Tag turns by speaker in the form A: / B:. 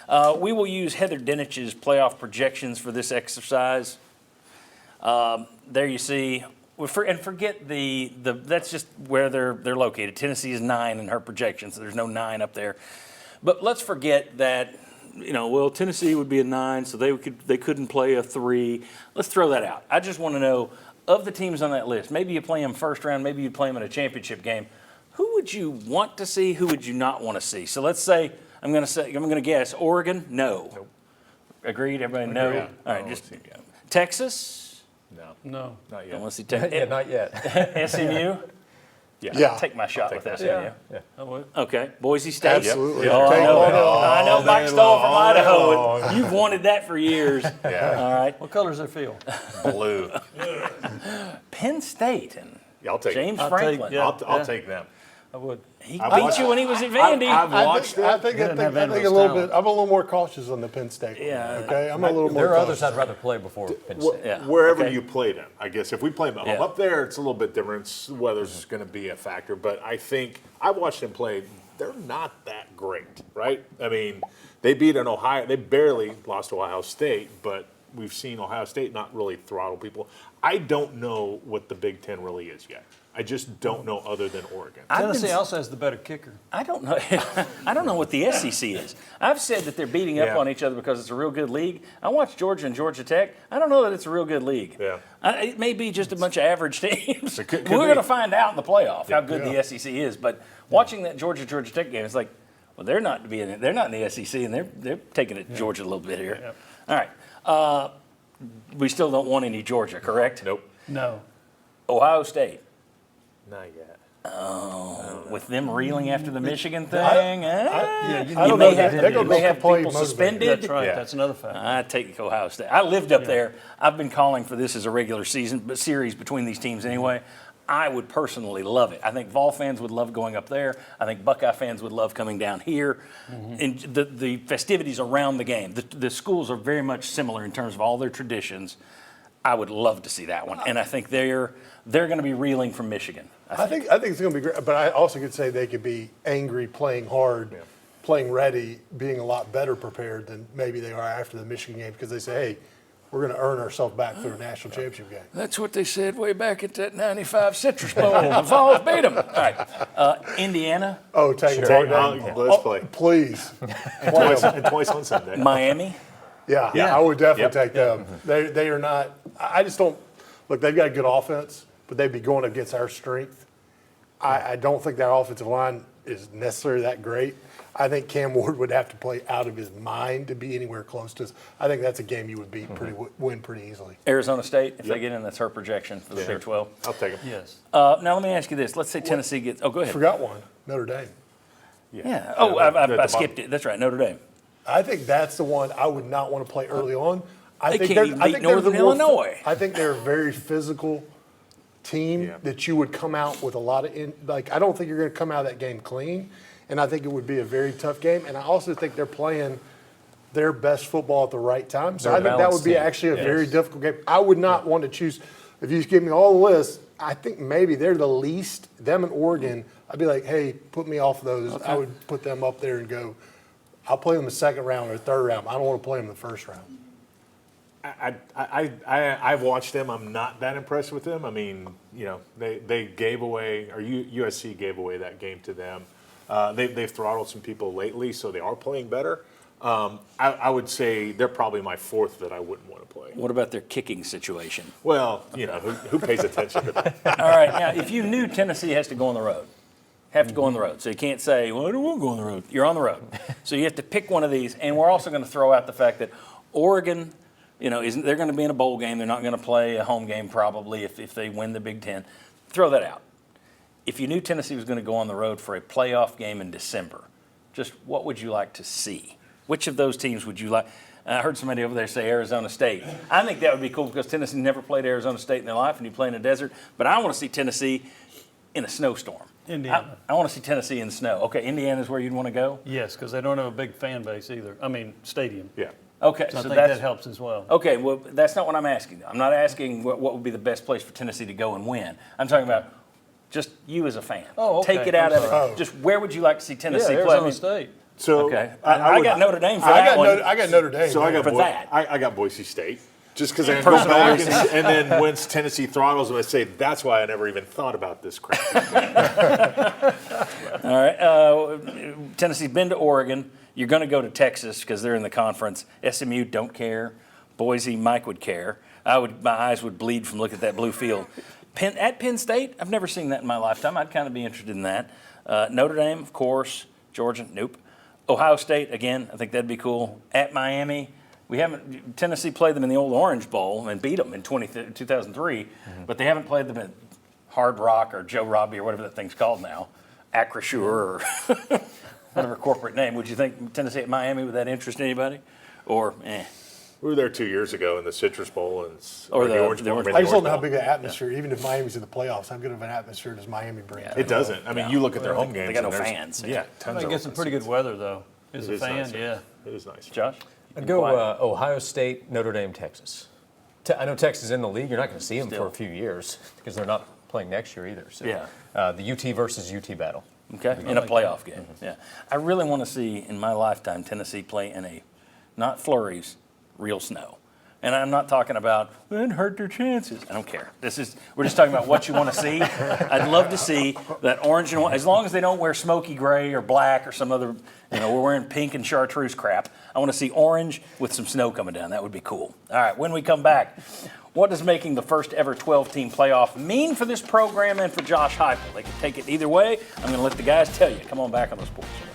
A: We will use Heather Dinich's playoff projections for this exercise. There you see, and forget that's just where they're located. Tennessee is 9 in her projections. So there's no 9 up there. But let's forget that, Tennessee would be a 9, so they couldn't play a 3. Let's throw that out. I just want to know, of the teams on that list, maybe you play them first round, maybe you play them in a championship game. Who would you want to see? Who would you not want to see? So let's say I'm going to guess Oregon. No.
B: Nope.
A: Agreed. Everybody no.
B: Yeah.
A: All right. Just
B: No.
A: Texas.
C: No.
B: Not yet.
A: Don't want to see Texas.
D: Yeah, not yet.
A: SMU.
B: Yeah.
A: Take my shot with SMU.
D: Yeah.
C: I would.
A: Okay. Boise State.
D: Absolutely.
A: Oh,
D: Take
A: I know Mike Stoll from Idaho.
B: Oh.
A: And you've wanted that for years.
B: Yeah.
A: All right.
C: What color's their field?
B: Blue.
A: Penn State and
B: Yeah, I'll take
A: James
C: I'll
A: Franklin.
C: take- yeah.
B: I'll take them.
C: I would.
A: He
B: I
A: beat
B: watched-
A: you when he was at Vandy.
B: I've watched
D: I
B: it.
D: think
C: Didn't have
D: a
C: Andrew's
D: little
C: talent.
D: bit. I'm a little more cautious on the Penn State one.
A: Yeah.
D: Okay. I'm a little more.
E: There are
D: cautious.
E: others I'd rather play before Penn State.
A: Yeah.
B: Wherever
A: Okay.
B: you played them, I guess. If we play them at home,
A: Yeah.
B: up there, it's a little bit different. Weather's going to be a factor. But I think I watched them play. They're not that great, right? I mean, they beat an Ohio. They barely lost to Ohio State, but we've seen Ohio State not really throttle people. I don't know what the Big Ten really is yet. I just don't know other than Oregon.
C: Tennessee also has the better kicker.
A: I don't know. I don't know what the SEC is. I've said that they're beating up
B: Yeah.
A: on each other because it's a real good league. I watched Georgia and Georgia Tech. I don't know that it's a real good league.
B: Yeah.
A: It may be just a bunch of average teams.
B: It could
A: We're
B: be.
A: going to find out in the playoff how good
D: Yeah.
A: the SEC is. But watching that Georgia Tech game, it's like, well, they're not in the SEC, and they're taking it to Georgia a little bit here.
C: Yep.
A: All right. We still don't want any Georgia, correct?
B: Nope.
C: No.
A: Ohio State.
B: Not yet.
A: With them reeling after the Michigan thing,
D: I
A: you
D: don't
A: may
D: know.
A: have,
D: They're
A: you
D: gonna
A: may
D: go
A: have
D: play
A: people
D: motivated.
A: suspended.
C: That's right.
B: Yeah.
C: That's another fact.
A: I take Ohio State. I lived up there. I've been calling for this as a regular season series between these teams anyway. I would personally love it. I think Vol fans would love going up there. I think Buckeye fans would love coming down here. And the festivities around the game. The schools are very much similar in terms of all their traditions. I would love to see that one. And I think they're going to be reeling from Michigan.
D: I think it's going to be great, but I also could say they could be angry, playing hard, playing ready, being a lot better prepared than maybe they are after the Michigan game because they say, hey, we're going to earn ourselves back for a national championship game.
A: That's what they said way back at that 95 Citrus Bowl. The Vols beat them. All right. Indiana,
D: Oh, take it.
B: Let's play.
D: Please.
B: And twice on Sunday.
A: Miami.
D: Yeah,
B: Yeah.
D: I would definitely
B: Yep.
D: take them. They are not. I just don't look. They've got a good offense, but they'd be going against our strength. I don't think that offensive line is necessarily that great. I think Cam Ward would have to play out of his mind to be anywhere close to us. I think that's a game you would beat win pretty easily.
A: Arizona State, if they get in, that's her projection for the
B: Yeah.
A: Big 12.
B: I'll take them.
C: Yes.
A: Now let me ask you this. Let's say Tennessee gets. Oh, go ahead.
D: Forgot one. Notre Dame.
A: Yeah. Oh, I skipped it. That's right. Notre Dame.
D: I think that's the one I would not want to play early on.
A: They can't even beat Northern Illinois.
D: I think they're a very physical team
B: Yeah.
D: that you would come out with a lot of I don't think you're going to come out of that game clean, and I think it would be a very tough game. And I also think they're playing their best football at the right time. So
A: They're
D: I
A: a
D: think that
A: balanced
D: would be
A: team.
D: actually a
A: Yes.
D: very difficult game. I would not want to choose. If you give me all the lists, I think maybe they're the least. Them and Oregon, I'd be like, hey, put me off those. I would put them up there and go. I'll play them the second round or third round. I don't want to play them the first round.
B: I've watched them. I'm not that impressed with them. I mean, they gave away, or USC gave away that game to them. They've throttled some people lately, so they are playing better. I would say they're probably my fourth that I wouldn't want to play.
A: What about their kicking situation?
B: Well, who pays attention to that?
A: All right. Now, if you knew Tennessee has to go on the road, go on the road. So you can't say, well, I don't want to go on the road. You're on the road. So you have to pick one of these. And we're also going to throw out the fact that Oregon, they're going to be in a bowl game. They're not going to play a home game probably if they win the Big Ten. Throw that out. If you knew Tennessee was going to go on the road for a playoff game in December, just what would you like to see? Which of those teams would you like? I heard somebody over there say Arizona State. I think that would be cool because Tennessee never played Arizona State in their life, and you play in a desert. But I want to see Tennessee in a snowstorm.
C: Indiana.
A: I want to see Tennessee in the snow. Okay, Indiana's where you'd want to go?
C: Yes, because they don't have a big fan base either. I mean, stadium.
B: Yeah.
A: Okay,
C: So I
A: so
C: think
A: that's
C: that helps as well.
A: Okay, well, that's not what I'm asking. I'm not asking what would be the best place for Tennessee to go and win. I'm talking about just you as a fan.
C: Oh, okay.
A: Take it out
C: I'm
A: of
D: sorry.
A: it. Just where would you like to see
C: Yeah,
A: Tennessee play?
C: Arizona State.
B: So
A: Okay. I got Notre Dame for that one.
D: I got Notre Dame.
B: So I got
A: For that.
B: I got Boise State. Just because I go back and then once Tennessee throttles them, I say that's why I never even thought about this crap.
A: All right. Tennessee's been to Oregon. You're going to go to Texas because they're in the conference. SMU don't care. Boise, Mike would care. My eyes would bleed from looking at that blue field. At Penn State, I've never seen that in my lifetime. I'd kind of be interested in that. Notre Dame, of course. Georgia, nope. Ohio State, again, I think that'd be cool. At Miami, Tennessee played them in the old Orange Bowl and beat them in 2003, but they haven't played them at Hard Rock or Joe Robbie or whatever that thing's called now, Acrisure or whatever corporate name. Would you think Tennessee at Miami, would that interest anybody? Or,
B: We were there 2 years ago in the Citrus Bowl
A: Or
B: the
A: the
B: Orange Bowl.
A: Orange
B: mean,
D: I
B: the
D: just don't
B: Orange
D: know how
B: Bowl.
D: big of an atmosphere, even if Miami's in the playoffs, how good of an atmosphere does Miami bring?
B: It doesn't. I mean, you look at their home games.
A: They got no
B: and there's-
A: fans.
B: Yeah,
C: I
B: tons
C: think
B: of
C: it's some
B: open
C: pretty good
B: seats.
C: weather, though. As
B: It
C: a
B: is
C: fan,
B: nice.
C: yeah.
B: It is nice.
A: Josh?
E: I'd go Ohio State, Notre Dame, Texas. I know Texas is in the league. You're not going to see them for a few years because they're not playing next year either. So,
A: Yeah.
E: the UT versus UT battle.
A: Okay, in a playoff game. Yeah, I really want to see in my lifetime Tennessee play in a, not flurries, real snow. And I'm not talking about it hurt their chances. I don't care. We're just talking about what you want to see. I'd love to see that orange and white, as long as they don't wear smoky gray or black or some other, we're wearing pink and chartreuse crap. I want to see orange with some snow coming down. That would be cool. All right, when we come back, what does making the first ever 12-team playoff mean for this program and for Josh Heupel? They can take it either way. I'm going to let the guys tell you. Come on back on the Sports Show.